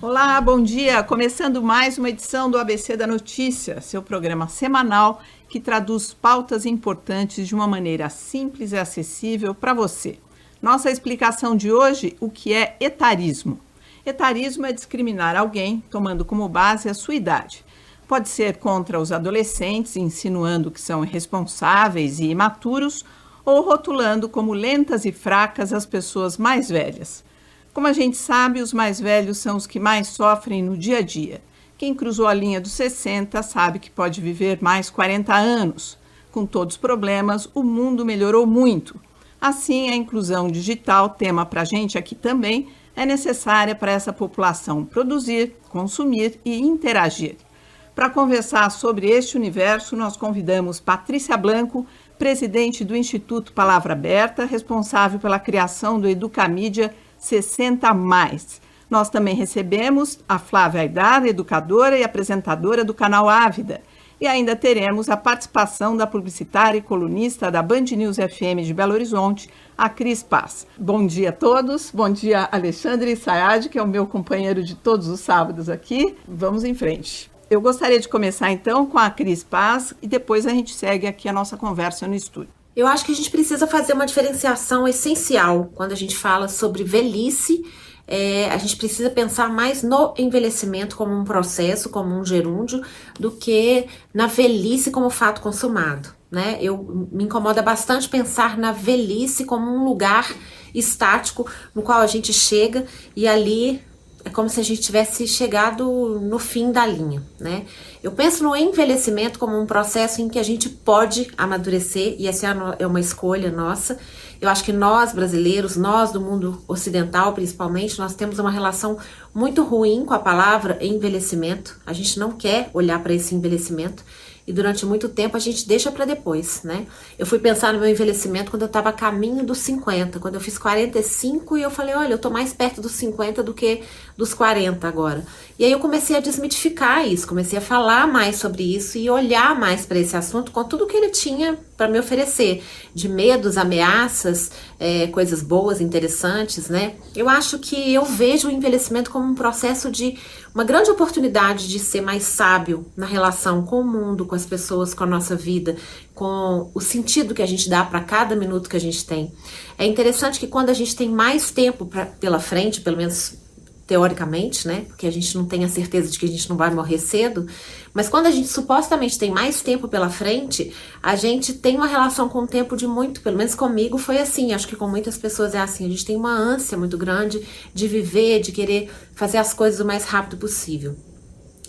Olá, bom dia! Começando mais uma edição do ABC da Notícia, seu programa semanal que traduz pautas importantes de uma maneira simples e acessível para você. Nossa explicação de hoje, o que é etarismo. Etarismo é discriminar alguém tomando como base a sua idade. Pode ser contra os adolescentes, insinuando que são irresponsáveis e imaturos, ou rotulando como lentas e fracas as pessoas mais velhas. Como a gente sabe, os mais velhos são os que mais sofrem no dia a dia. Quem cruzou a linha dos 60 sabe que pode viver mais 40 anos. Com todos os problemas, o mundo melhorou muito. Assim, a inclusão digital, tema para a gente aqui também, é necessária para essa população produzir, consumir e interagir. Para conversar sobre este universo, nós convidamos Patrícia Blanco, presidente do Instituto Palavra Aberta, responsável pela criação do Educamídia 60+. Nós também recebemos a Flávia Aidar, educadora e apresentadora do canal Ávida. E ainda teremos a participação da publicitária e colunista da Band News FM de Belo Horizonte, a Cris Paz. Bom dia a todos. Bom dia, Alexandre Sayad, que é o meu companheiro de todos os sábados aqui. Vamos em frente. Eu gostaria de começar então com a Cris Paz e depois a gente segue aqui a nossa conversa no estúdio. Eu acho que a gente precisa fazer uma diferenciação essencial quando a gente fala sobre velhice. A gente precisa pensar mais no envelhecimento como um processo, como um gerúndio, do que na velhice como fato consumado, né? Me incomoda bastante pensar na velhice como um lugar estático no qual a gente chega e ali é como se a gente tivesse chegado no fim da linha, né? Eu penso no envelhecimento como um processo em que a gente pode amadurecer, e essa é uma escolha nossa. Eu acho que nós, brasileiros, nós do mundo ocidental principalmente, nós temos uma relação muito ruim com a palavra envelhecimento. A gente não quer olhar para esse envelhecimento. E durante muito tempo a gente deixa para depois, né? Eu fui pensar no meu envelhecimento quando eu estava a caminho dos 50, quando eu fiz 45 e eu falei, olha, eu tô mais perto dos 50 do que dos 40 agora. E aí eu comecei a desmitificar isso, comecei a falar mais sobre isso e olhar mais para esse assunto com tudo que ele tinha para me oferecer, de medos, ameaças, coisas boas, interessantes, né? Eu acho que eu vejo o envelhecimento como um processo de uma grande oportunidade de ser mais sábio na relação com o mundo, com as pessoas, com a nossa vida, com o sentido que a gente dá para cada minuto que a gente tem. É interessante que quando a gente tem mais tempo pela frente, pelo menos teoricamente, né, porque a gente não tem a certeza de que a gente não vai morrer cedo, mas quando a gente supostamente tem mais tempo pela frente, a gente tem uma relação com o tempo de muito, pelo menos comigo foi assim, acho que com muitas pessoas é assim, a gente tem uma ânsia muito grande de viver, de querer fazer as coisas o mais rápido possível.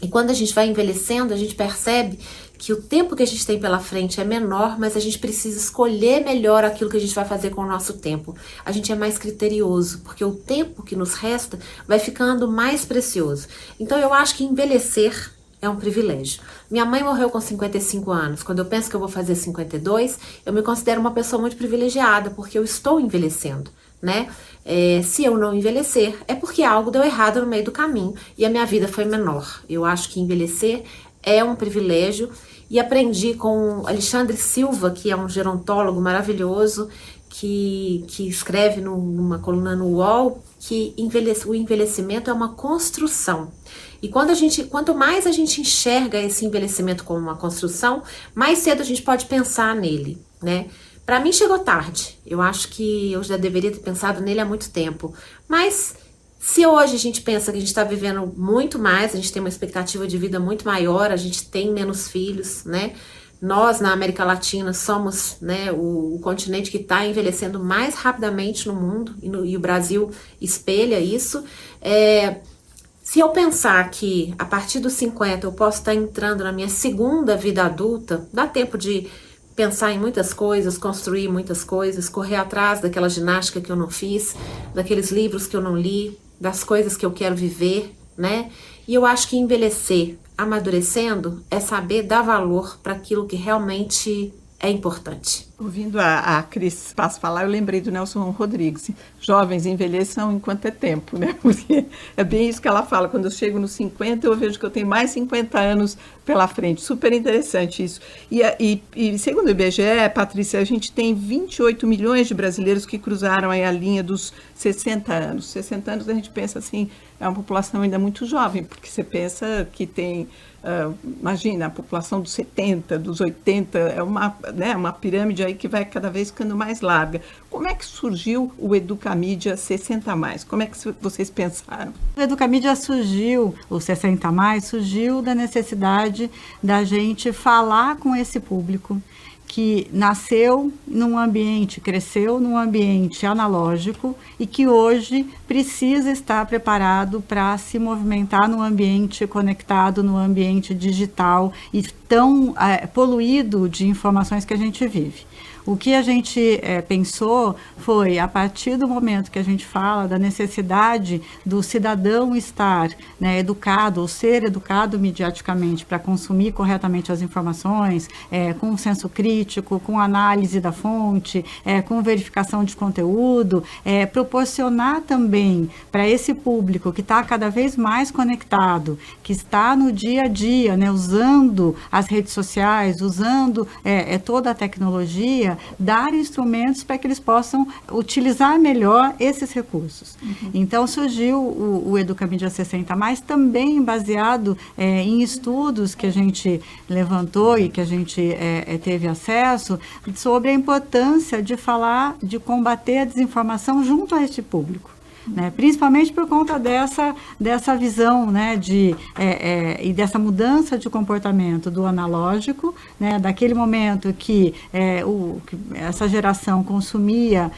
E quando a gente vai envelhecendo, a gente percebe que o tempo que a gente tem pela frente é menor, mas a gente precisa escolher melhor aquilo que a gente vai fazer com o nosso tempo. A gente é mais criterioso, porque o tempo que nos resta vai ficando mais precioso. Então eu acho que envelhecer é um privilégio. Minha mãe morreu com 55 anos. Quando eu penso que eu vou fazer 52, eu me considero uma pessoa muito privilegiada, porque eu estou envelhecendo, né? Se eu não envelhecer, é porque algo deu errado no meio do caminho e a minha vida foi menor. Eu acho que envelhecer é um privilégio e aprendi com Alexandre Silva, que é um gerontólogo maravilhoso, que escreve numa coluna no UOL, que o envelhecimento é uma construção. E quanto mais a gente enxerga esse envelhecimento como uma construção, mais cedo a gente pode pensar nele, né? Para mim chegou tarde, eu acho que eu já deveria ter pensado nele há muito tempo, mas se hoje a gente pensa que a gente está vivendo muito mais, a gente tem uma expectativa de vida muito maior, a gente tem menos filhos, né? Nós, na América Latina, somos, né, o continente que está envelhecendo mais rapidamente no mundo, e o Brasil espelha isso. Se eu pensar que a partir dos 50 eu posso estar entrando na minha segunda vida adulta, dá tempo de pensar em muitas coisas, construir muitas coisas, correr atrás daquela ginástica que eu não fiz, daqueles livros que eu não li, das coisas que eu quero viver, né? E eu acho que envelhecer, amadurecendo, é saber dar valor para aquilo que realmente é importante. Ouvindo a Cris Paz falar, eu lembrei do Nelson Rodrigues. Jovens envelheçam enquanto é tempo, né? Porque é bem isso que ela fala. Quando eu chego nos 50, eu vejo que eu tenho mais 50 anos pela frente. Super interessante isso. E segundo o IBGE, Patrícia, a gente tem 28 milhões de brasileiros que cruzaram aí a linha dos 60 anos. 60 anos a gente pensa assim, é uma população ainda muito jovem, porque você pensa que tem... imagina, a população dos 70, dos 80, é uma pirâmide aí que vai cada vez ficando mais larga. Como é que surgiu o Educamídia 60+? Como é que vocês pensaram? O Educamídia surgiu, o 60+, surgiu da necessidade da gente falar com esse público que nasceu num ambiente, cresceu num ambiente analógico e que hoje precisa estar preparado para se movimentar no ambiente conectado, no ambiente digital e tão poluído de informações que a gente vive. O que a gente pensou foi, a partir do momento que a gente fala da necessidade do cidadão estar educado, ou ser educado mediaticamente para consumir corretamente as informações, com senso crítico, com análise da fonte, com verificação de conteúdo, proporcionar também para esse público que está cada vez mais conectado, que está no dia a dia, usando as redes sociais, usando toda a tecnologia, dar instrumentos para que eles possam utilizar melhor esses recursos. Uhum. Então surgiu o Educamídia 60+, também baseado em estudos que a gente levantou e que a gente teve acesso sobre a importância de falar, de combater a desinformação junto a este público. Principalmente por conta dessa visão e dessa mudança de comportamento do analógico, daquele momento que essa geração consumia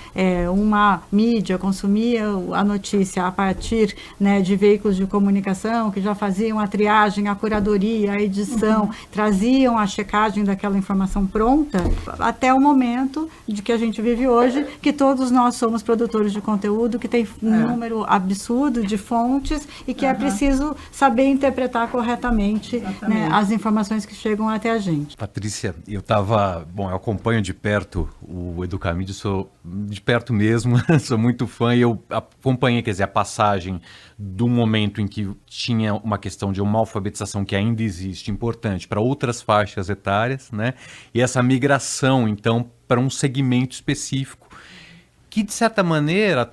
uma mídia, consumia a notícia a partir de veículos de comunicação que já faziam a triagem, a curadoria, a edição, traziam a checagem daquela informação pronta, até o momento de que a gente vive hoje, que todos nós somos produtores de conteúdo, que tem número absurdo de fontes e que é preciso saber interpretar corretamente as informações que chegam até a gente. Patrícia, eu acompanho de perto o Educamídia, sou de perto mesmo, sou muito fã e eu acompanhei, a passagem do momento em que tinha uma questão de uma alfabetização que ainda existe, importante para outras faixas etárias, e essa migração, então, para um segmento específico, que, de certa maneira,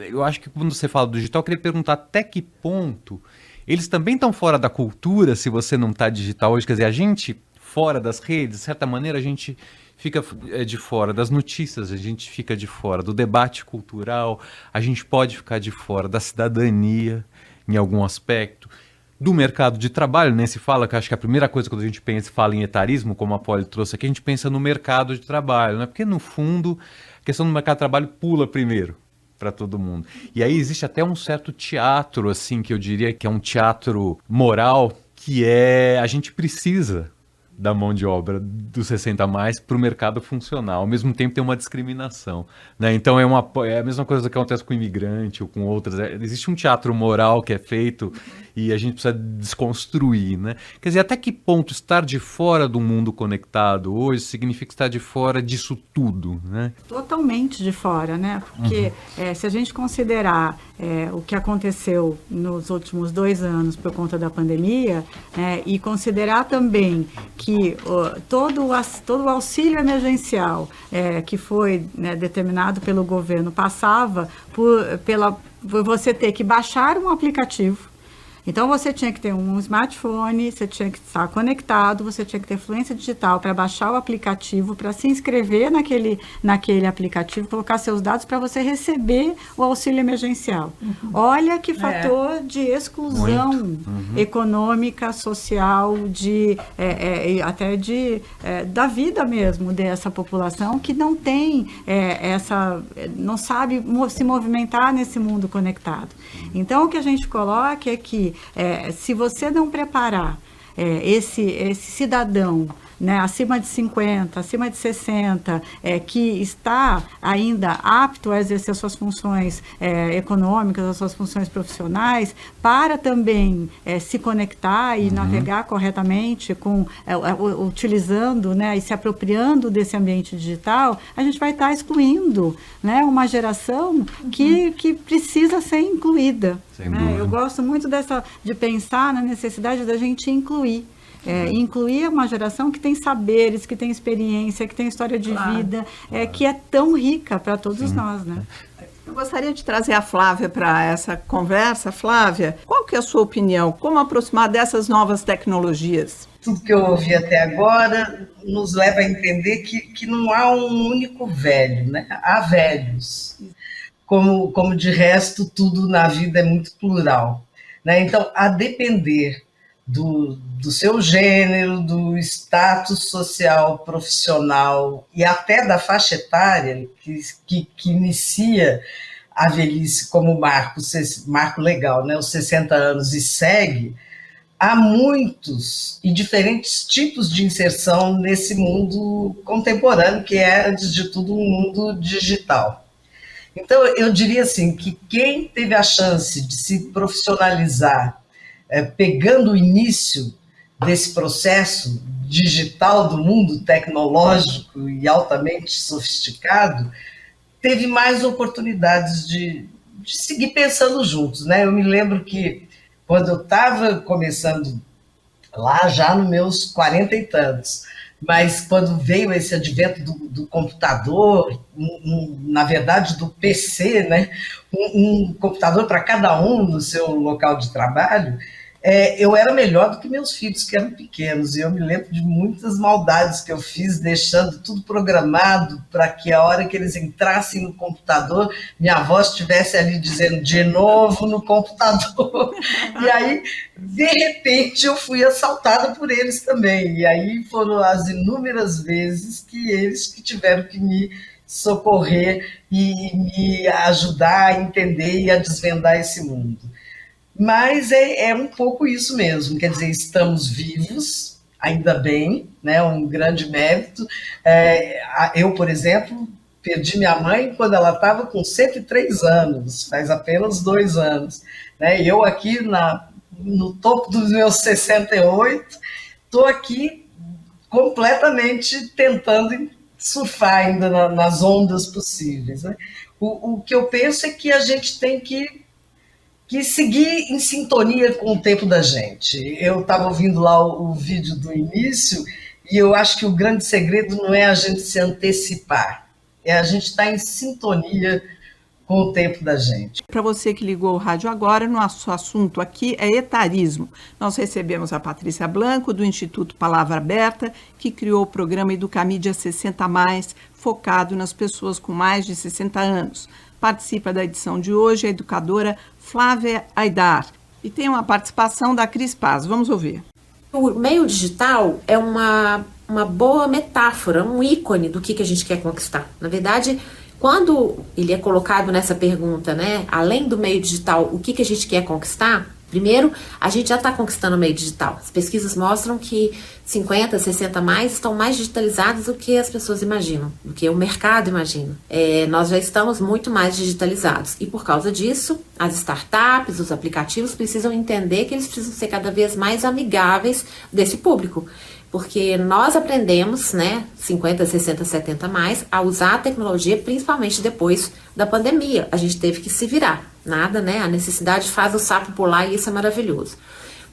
eu acho que quando você fala do digital, eu queria perguntar até que ponto eles também estão fora da cultura, se você não está digital hoje. Quer dizer, a gente, fora das redes, de certa maneira, a gente fica de fora das notícias, a gente fica de fora do debate cultural, a gente pode ficar de fora da cidadania, em algum aspecto, do mercado de trabalho, se fala, que acho que a primeira coisa quando a gente fala em etarismo, como a Poli trouxe aqui, a gente pensa no mercado de trabalho, Porque, no fundo, a questão do mercado de trabalho pula primeiro para todo mundo. E aí existe até um certo teatro, que eu diria que é um teatro moral, que a gente precisa da mão de obra dos 60+ para o mercado funcionar. Ao mesmo tempo tem uma discriminação. Então é a mesma coisa que acontece com o imigrante ou com outras. Existe um teatro moral que é feito e a gente precisa desconstruir. Quer dizer, até que ponto estar de fora do mundo conectado hoje significa estar de fora disso tudo? Totalmente de fora, Porque se a gente considerar o que aconteceu nos últimos 2 anos por conta da pandemia, e considerar também que todo o auxílio emergencial que foi determinado pelo governo passava por você ter que baixar um aplicativo. Então, você tinha que ter um smartphone, você tinha que estar conectado, você tinha que ter fluência digital para baixar o aplicativo, para se inscrever naquele aplicativo, colocar seus dados para você receber o auxílio emergencial. Olha que fator de exclusão econômica, social, até da vida mesmo dessa população que não tem não sabe se movimentar nesse mundo conectado. Então, o que a gente coloca é que se você não preparar esse cidadão, né, acima de 50, acima de 60, que está ainda apto a exercer suas funções econômicas, as suas funções profissionais, para também se conectar e navegar corretamente, utilizando, né, e se apropriando desse ambiente digital, a gente vai estar excluindo, né, uma geração que precisa ser incluída. Né? Eu gosto muito de pensar na necessidade da gente incluir. Incluir uma geração que tem saberes, que tem experiência, que tem história de vida, que é tão rica para todos nós, né? Eu gostaria de trazer a Flávia para essa conversa. Flávia, qual que é a sua opinião? Como aproximar dessas novas tecnologias? Tudo que eu ouvi até agora nos leva a entender que não há um único velho, né? Há velhos. Como de resto, tudo na vida é muito plural, né? Então, a depender do seu gênero, do status social, profissional e até da faixa etária que inicia a velhice como marco legal, né, os 60 anos e segue, há muitos e diferentes tipos de inserção nesse mundo contemporâneo, que é, antes de tudo, um mundo digital. Então, eu diria assim, que quem teve a chance de se profissionalizar pegando o início desse processo digital do mundo tecnológico e altamente sofisticado, teve mais oportunidades de seguir pensando juntos, né? Eu me lembro que quando eu estava começando lá, já nos meus 40 e tantos, mas quando veio esse advento do computador, na verdade do PC, né? Um computador para cada um no seu local de trabalho, eu era melhor do que meus filhos, que eram pequenos, e eu me lembro de muitas maldades que eu fiz, deixando tudo programado para que a hora que eles entrassem no computador, minha voz estivesse ali dizendo de novo no computador, e aí, de repente, eu fui assaltada por eles também, e aí foram as inúmeras vezes que eles que tiveram que me socorrer e me ajudar a entender e a desvendar esse mundo. Mas é um pouco isso mesmo, quer dizer, estamos vivos, ainda bem, né, um grande mérito. Eu, por exemplo, perdi minha mãe quando ela estava com 103 anos, faz apenas 2 anos. Né, e eu aqui no topo dos meus 68, estou aqui completamente tentando surfar ainda nas ondas possíveis. Né. O que eu penso é que a gente tem que seguir em sintonia com o tempo da gente. Eu estava ouvindo lá o vídeo do início e eu acho que o grande segredo não é a gente se antecipar, é a gente estar em sintonia com o tempo da gente. Para você que ligou o rádio agora, nosso assunto aqui é etarismo. Nós recebemos a Patrícia Blanco, do Instituto Palavra Aberta, que criou o programa Educamídia 60+, focado nas pessoas com mais de 60 anos. Participa da edição de hoje a educadora Flávia Aidar. E tem uma participação da Cris Paz. Vamos ouvir. O meio digital é uma boa metáfora, um ícone do que a gente quer conquistar. Na verdade, quando ele é colocado nessa pergunta, né, além do meio digital, o que a gente quer conquistar? Primeiro, a gente já está conquistando o meio digital. As pesquisas mostram que 50, 60 mais estão mais digitalizados do que as pessoas imaginam, do que o mercado imagina. Nós já estamos muito mais digitalizados. E por causa disso, as startups, os aplicativos precisam entender que eles precisam ser cada vez mais amigáveis desse público. Porque nós aprendemos, né, 50, 60, 70 mais, a usar a tecnologia, principalmente depois da pandemia. A gente teve que se virar. Nada, né? A necessidade faz o sapo pular e isso é maravilhoso.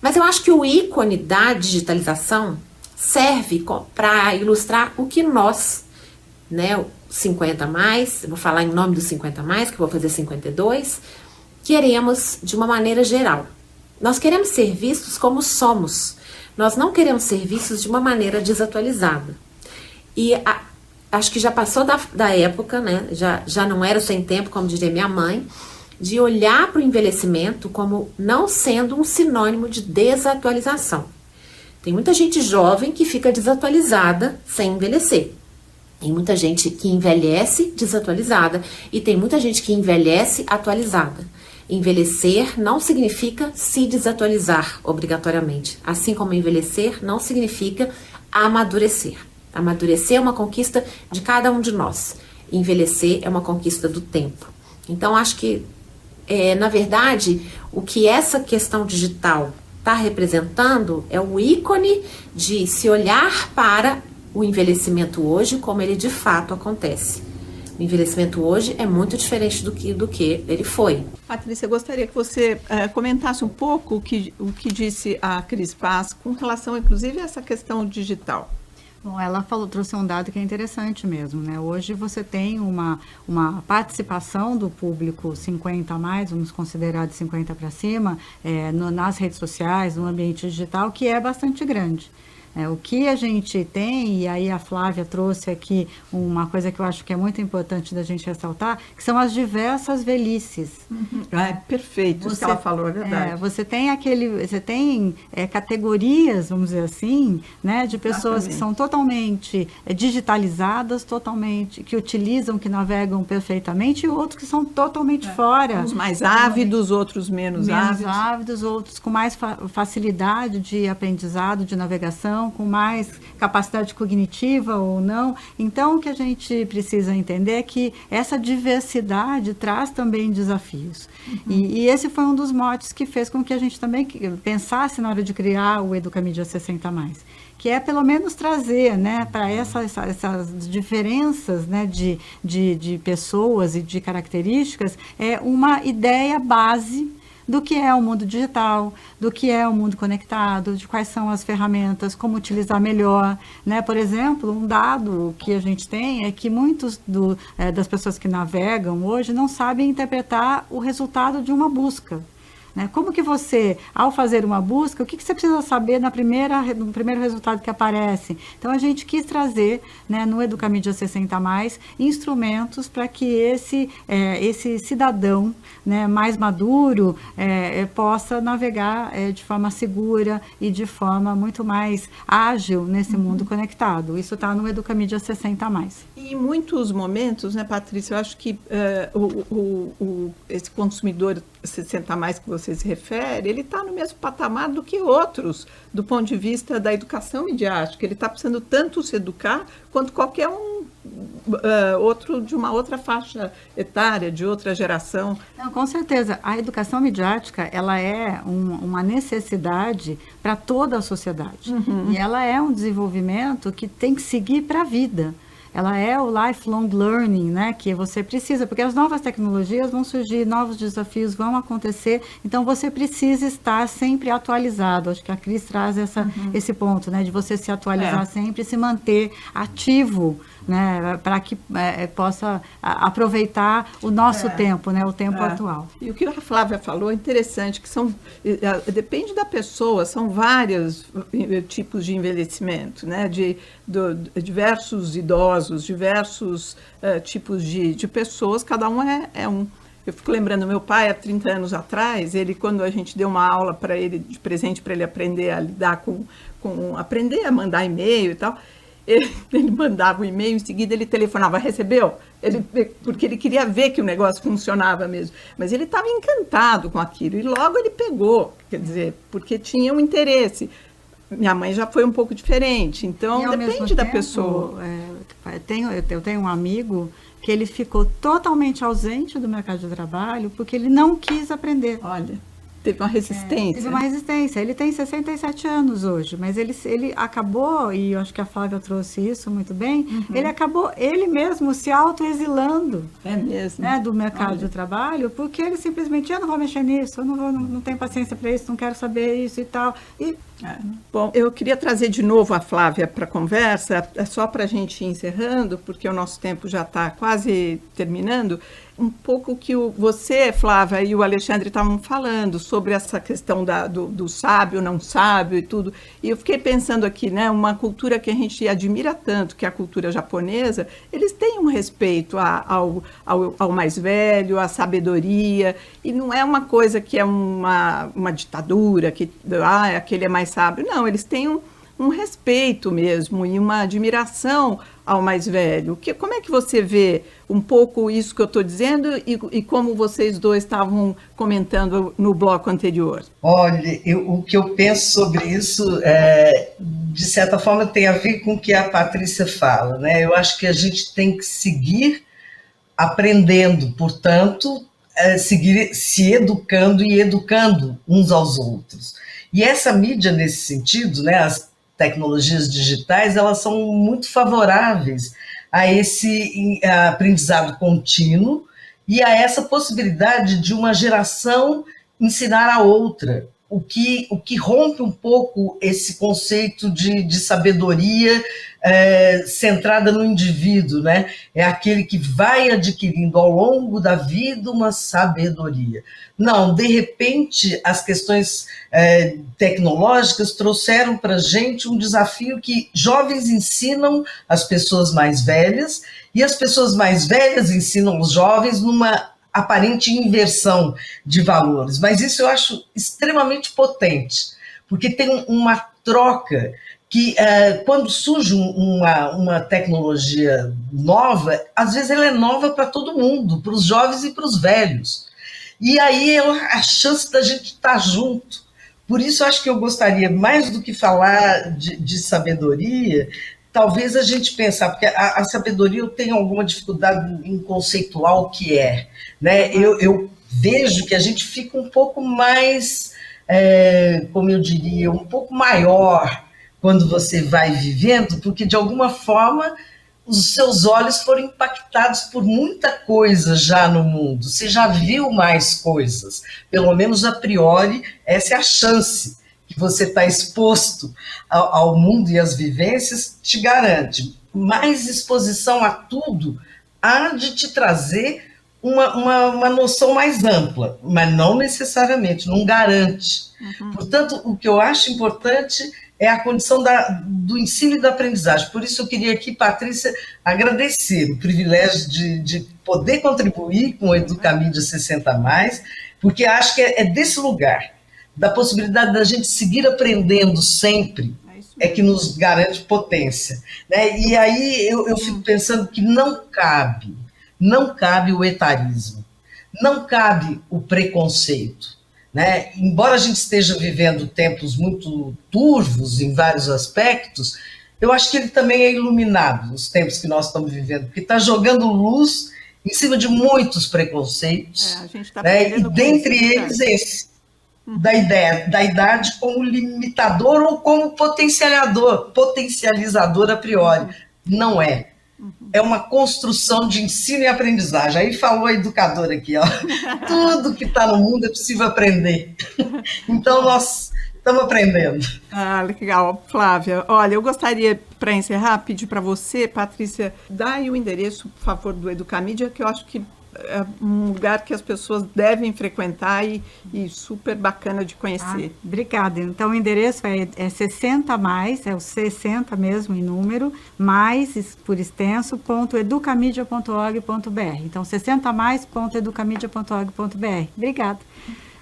Mas eu acho que o ícone da digitalização serve para ilustrar o que nós, né, 50 mais, eu vou falar em nome dos 50 mais, que eu vou fazer 52, queremos de uma maneira geral. Nós queremos ser vistos como somos. Nós não queremos ser vistos de uma maneira desatualizada. E acho que já passou da época, né? Já não era sem tempo, como diria minha mãe, de olhar para o envelhecimento como não sendo um sinônimo de desatualização. Tem muita gente jovem que fica desatualizada sem envelhecer. Tem muita gente que envelhece desatualizada e tem muita gente que envelhece atualizada. Envelhecer não significa se desatualizar obrigatoriamente, assim como envelhecer não significa amadurecer. Amadurecer é uma conquista de cada um de nós. Envelhecer é uma conquista do tempo. Então, acho que, na verdade, o que essa questão digital está representando é o ícone de se olhar para o envelhecimento hoje como ele de fato acontece. O envelhecimento hoje é muito diferente do que ele foi. Patrícia, eu gostaria que você comentasse um pouco o que disse a Cris Paz com relação, inclusive, a essa questão digital. Bom, ela trouxe um dado que é interessante mesmo, né? Hoje você tem uma participação do público 50 a mais, vamos considerar de 50 para cima, nas redes sociais, no ambiente digital, que é bastante grande. O que a gente tem, e aí a Flávia trouxe aqui uma coisa que eu acho que é muito importante da gente ressaltar, que são as diversas velhices. Uhum. Perfeito, isso que ela falou, é verdade. Você tem categorias, vamos dizer assim, né, de pessoas que são totalmente digitalizadas, que utilizam, que navegam perfeitamente, e outros que são totalmente fora. Uns mais ávidos, outros menos ávidos. Outros com mais facilidade de aprendizado, de navegação, com mais capacidade cognitiva ou não. Então, o que a gente precisa entender é que essa diversidade traz também desafios. E esse foi um dos motes que fez com que a gente também pensasse na hora de criar o Educamídia 60+, que é pelo menos trazer, né, para essas diferenças, né, de pessoas e de características, uma ideia base do que é o mundo digital, do que é o mundo conectado, de quais são as ferramentas, como utilizar melhor, né? Por exemplo, um dado que a gente tem é que muitos das pessoas que navegam hoje não sabem interpretar o resultado de uma busca. Né? Como que você, ao fazer uma busca, o que você precisa saber no primeiro resultado que aparece? Então, a gente quis trazer, né, no Educamídia 60+, instrumentos para que esse cidadão, né, mais maduro possa navegar de forma segura e de forma muito mais ágil nesse mundo conectado. Isso está no Educamídia 60+. E em muitos momentos, né, Patrícia, eu acho que esse consumidor 60+, que você se refere, ele está no mesmo patamar do que outros, do ponto de vista da educação midiática. Ele está precisando tanto se educar quanto qualquer outro de uma outra faixa etária, de outra geração. Não, com certeza. A educação midiática, ela é uma necessidade para toda a sociedade. E ela é um desenvolvimento que tem que seguir para a vida. Ela é o lifelong learning, né, que você precisa, porque as novas tecnologias vão surgir, novos desafios vão acontecer, então você precisa estar sempre atualizado. Acho que a Cris traz esse ponto, né, de você se atualizar sempre e se manter ativo, né, para que possa aproveitar o nosso tempo, né, o tempo atual. E o que a Flávia falou é interessante, que depende da pessoa, são vários tipos de envelhecimento, né, de diversos idosos, diversos tipos de pessoas, cada um é um. Eu fico lembrando, meu pai, há 30 anos atrás, quando a gente deu uma aula para ele, de presente para ele aprender a lidar aprender a mandar e-mail e tal, ele mandava o e-mail, em seguida ele telefonava, recebeu? Porque ele queria ver que o negócio funcionava mesmo. Mas ele estava encantado com aquilo e logo ele pegou, quer dizer, porque tinha um interesse. Minha mãe já foi um pouco diferente, então depende da pessoa. Eu tenho um amigo que ele ficou totalmente ausente do mercado de trabalho porque ele não quis aprender. Olha, teve uma resistência. Teve uma resistência. Ele tem 67 anos hoje, mas ele acabou, e eu acho que a Flávia trouxe isso muito bem, ele acabou, ele mesmo, se autoexilando do mercado de trabalho, porque ele simplesmente, eu não vou mexer nisso, eu não tenho paciência para isso, não quero saber isso e tal. Bom, eu queria trazer de novo a Flávia para a conversa, só para a gente ir encerrando, porque o nosso tempo já está quase terminando, um pouco que você, Flávia, e o Alexandre estavam falando sobre essa questão do sábio, não sábio e tudo, e eu fiquei pensando aqui, né, uma cultura que a gente admira tanto, que é a cultura japonesa, eles têm um respeito ao mais velho, à sabedoria, e não é uma coisa que é uma ditadura, que aquele é mais sábio. Não, eles têm um um respeito mesmo e uma admiração ao mais velho. Como é que você vê um pouco isso que eu estou dizendo e como vocês dois estavam comentando no bloco anterior? Olha, o que eu penso sobre isso, de certa forma, tem a ver com o que a Patrícia fala, né? Eu acho que a gente tem que seguir aprendendo, portanto, seguir se educando e educando uns aos outros. E essa mídia, nesse sentido, né, as tecnologias digitais, elas são muito favoráveis a esse aprendizado contínuo e a essa possibilidade de uma geração ensinar a outra, o que rompe um pouco esse conceito de sabedoria centrada no indivíduo, né? É aquele que vai adquirindo ao longo da vida uma sabedoria. Não, de repente, as questões tecnológicas trouxeram para a gente um desafio que jovens ensinam as pessoas mais velhas e as pessoas mais velhas ensinam os jovens numa aparente inversão de valores. Mas isso eu acho extremamente potente, porque tem uma troca que, quando surge uma tecnologia nova, às vezes ela é nova para todo mundo, para os jovens e para os velhos. E aí é a chance da gente estar junto. Por isso, acho que eu gostaria, mais do que falar de sabedoria, talvez a gente pensar, porque a sabedoria eu tenho alguma dificuldade em conceituar o que é. Né? Eu vejo que a gente fica um pouco mais, como eu diria, um pouco maior quando você vai vivendo, porque de alguma forma os seus olhos foram impactados por muita coisa já no mundo, você já viu mais coisas, pelo menos a priori, essa é a chance que você está exposto ao mundo e às vivências, te garante. Mais exposição a tudo há de te trazer uma noção mais ampla, mas não necessariamente, não garante. Portanto, o que eu acho importante é a condição do ensino e da aprendizagem. Por isso eu queria aqui, Patrícia, agradecer o privilégio de poder contribuir com o Educamídia 60+, porque acho que é desse lugar, da possibilidade da gente seguir aprendendo sempre, é que nos garante potência. Né? E aí eu fico pensando que não cabe o etarismo, não cabe o preconceito. Né? Embora a gente esteja vivendo tempos muito turvos em vários aspectos, eu acho que ele também é iluminado, os tempos que nós estamos vivendo, porque está jogando luz em cima de muitos preconceitos, a gente tá né? E dentre eles esse, da idade como limitador ou como potencializador a priori. Não é. É uma construção de ensino e aprendizagem. Aí falou a educadora aqui, ó. Tudo que está no mundo é possível aprender. Então, nós estamos aprendendo. Ah, legal. Flávia, olha, eu gostaria, para encerrar, pedir para você, Patrícia, dar aí o endereço, por favor, do Educamídia, que eu acho que é um lugar que as pessoas devem frequentar e super bacana de conhecer. Obrigada. Então, o endereço é 60 mais, é o 60 mesmo em número, mais, por extenso, .educamidia.org.br. Então, 60mais.educamidia.org.br. Obrigada.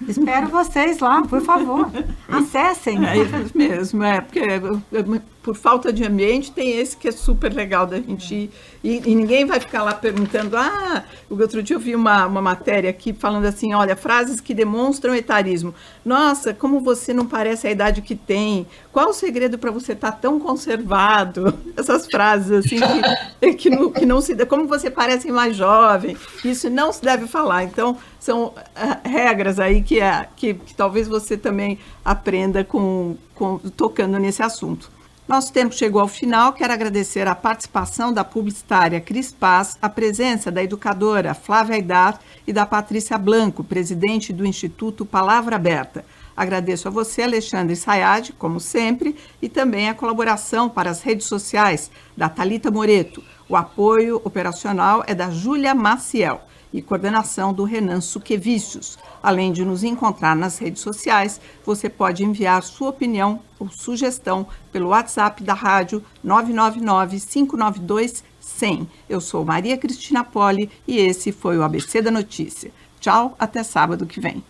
Espero vocês lá, por favor. Acessem. É isso mesmo, porque por falta de ambiente tem esse que é super legal da gente ir. E ninguém vai ficar lá perguntando, o outro dia eu vi uma matéria aqui falando assim, olha, frases que demonstram etarismo. Nossa, como você não parece a idade que tem? Qual o segredo para você estar tão conservado? Essas frases assim, que não se... Como você parece mais jovem? Isso não se deve falar. Então, são regras aí que talvez você também aprenda tocando nesse assunto. Nosso tempo chegou ao final, quero agradecer a participação da publicitária Cris Paz, a presença da educadora Flávia Aidar e da Patrícia Blanco, presidente do Instituto Palavra Aberta. Agradeço a você, Alexandre Sayad, como sempre, e também a colaboração para as redes sociais da Thalita Moreto. O apoio operacional é da Júlia Maciel e coordenação do Renan Suquevicius. Além de nos encontrar nas redes sociais, você pode enviar sua opinião ou sugestão pelo WhatsApp da rádio 999-592-100. Eu sou Maria Cristina Poli e esse foi o ABC da Notícia. Tchau, até sábado que vem.